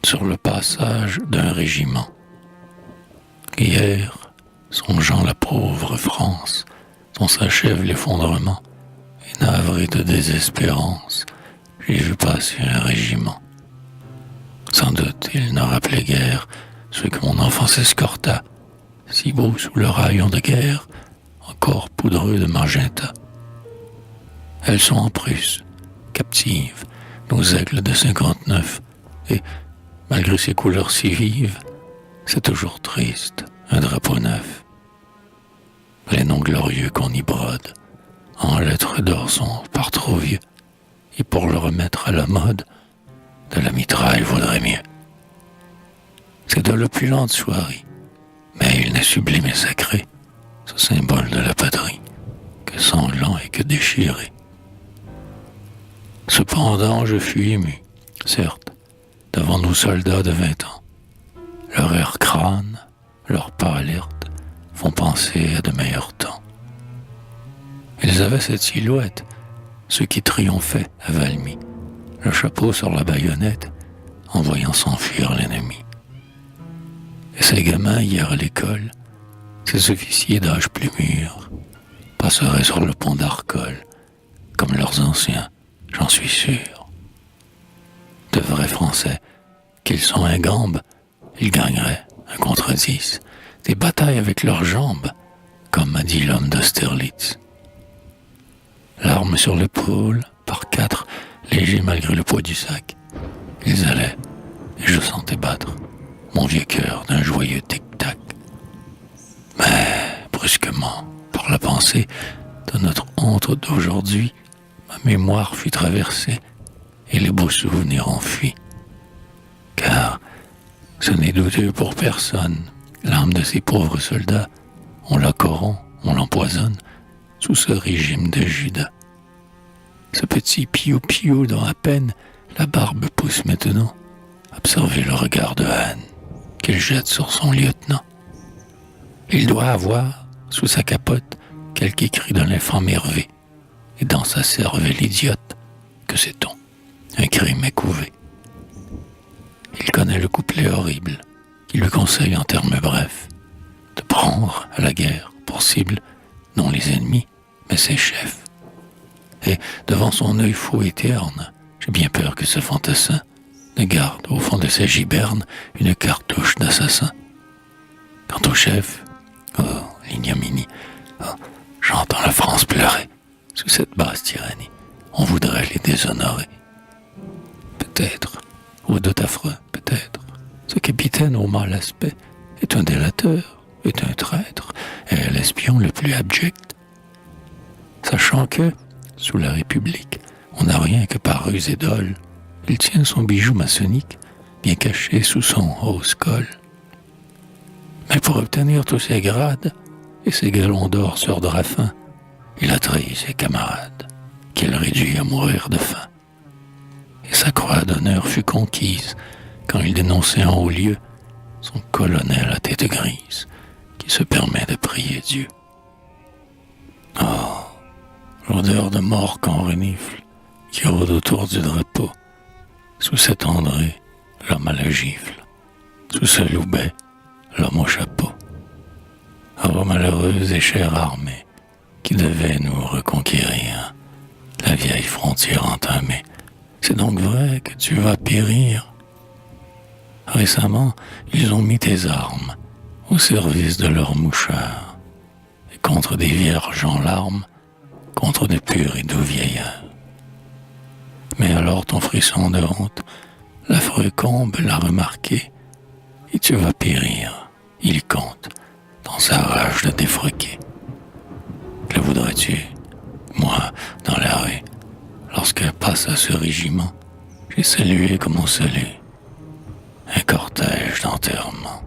sur le passage d'un régiment. Hier, songeant la pauvre France, dont s'achève l'effondrement, et navré de désespérance, j'ai vu passer un régiment. Sans doute, il ne rappelait guère ceux que mon enfance escorta, si beaux sous le rayon de guerre, encore poudreux de magenta. Elles sont en Prusse, captives, nos aigles de 59, et, malgré ces couleurs si vives, c'est toujours triste, un drapeau neuf. Les noms glorieux qu'on y brode, en lettres d'or sont par trop vieux, et pour le remettre à la mode, de la mitraille vaudrait mieux. C'est de l'opulente soierie, mais il n'est sublime et sacré, ce symbole de la patrie, que sanglant et que déchiré. Cependant, je fus ému, certes, devant nos soldats de 20 ans. Leur air crâne, leurs pas alertes, font penser à de meilleurs temps. Ils avaient cette silhouette, ceux qui triomphaient à Valmy, le chapeau sur la baïonnette, en voyant s'enfuir l'ennemi. Et ces gamins hier à l'école, ces officiers d'âge plus mûr, passeraient sur le pont d'Arcole, comme leurs anciens, j'en suis sûr. De vrais Français, qu'ils sont ingambes, ils gagneraient, 1 contre 10, des batailles avec leurs jambes, comme m'a dit l'homme d'Austerlitz. L'arme sur l'épaule, par 4, léger malgré le poids du sac, ils allaient, et je sentais battre mon vieux cœur d'un joyeux tic-tac. Mais, brusquement, par la pensée de notre honte d'aujourd'hui, ma mémoire fut traversée et les beaux souvenirs enfuis. Car ce n'est douteux pour personne, l'âme de ces pauvres soldats, on la corrompt, on l'empoisonne, sous ce régime de Judas. Ce petit piou-piou dont à peine la barbe pousse maintenant, observez le regard de haine qu'il jette sur son lieutenant. Il doit avoir, sous sa capote, quelque écrit de l'infâme Hervé, et dans sa cervelle idiote, que sait-on, un crime est couvé. Il connaît le couplet horrible, qui lui conseille en termes brefs de prendre à la guerre pour cible non les ennemis, mais ses chefs. Et devant son œil faux et terne, j'ai bien peur que ce fantassin ne garde au fond de ses gibernes une cartouche d'assassin. Quant au chef, oh, l'ignominie, oh, j'entends la France pleurer. Sous cette basse tyrannie, on voudrait les déshonorer. Peut-être, redoute affreux, peut-être, ce capitaine au mal aspect est un délateur, est un traître, est l'espion le plus abject. Sachant que, sous la République, on n'a rien que par ruse et dol, il tient son bijou maçonnique bien caché sous son hausse col. Mais pour obtenir tous ses grades et ses galons d'or sur drap fin, il a trahi ses camarades, qu'il réduit à mourir de faim. Et sa croix d'honneur fut conquise quand il dénonçait en haut lieu son colonel à tête grise qui se permet de prier Dieu. Oh, l'odeur de mort qu'on renifle qui rôde autour du drapeau. Sous cet André, l'homme à la gifle. Sous ce Loubet, l'homme au chapeau. Oh, malheureuse et chère armée, qui devait nous reconquérir, la vieille frontière entamée. C'est donc vrai que tu vas périr. Récemment, ils ont mis tes armes au service de leurs mouchards, et contre des vierges en larmes, contre de purs et doux vieillards. Mais alors ton frisson de honte, l'affreux combe l'a remarqué, et tu vas périr, il compte, dans sa rage de défroquer. Le voudrais-tu, moi, dans la rue, lorsqu'elle passe à ce régiment, j'ai salué comme on salue un cortège d'enterrement.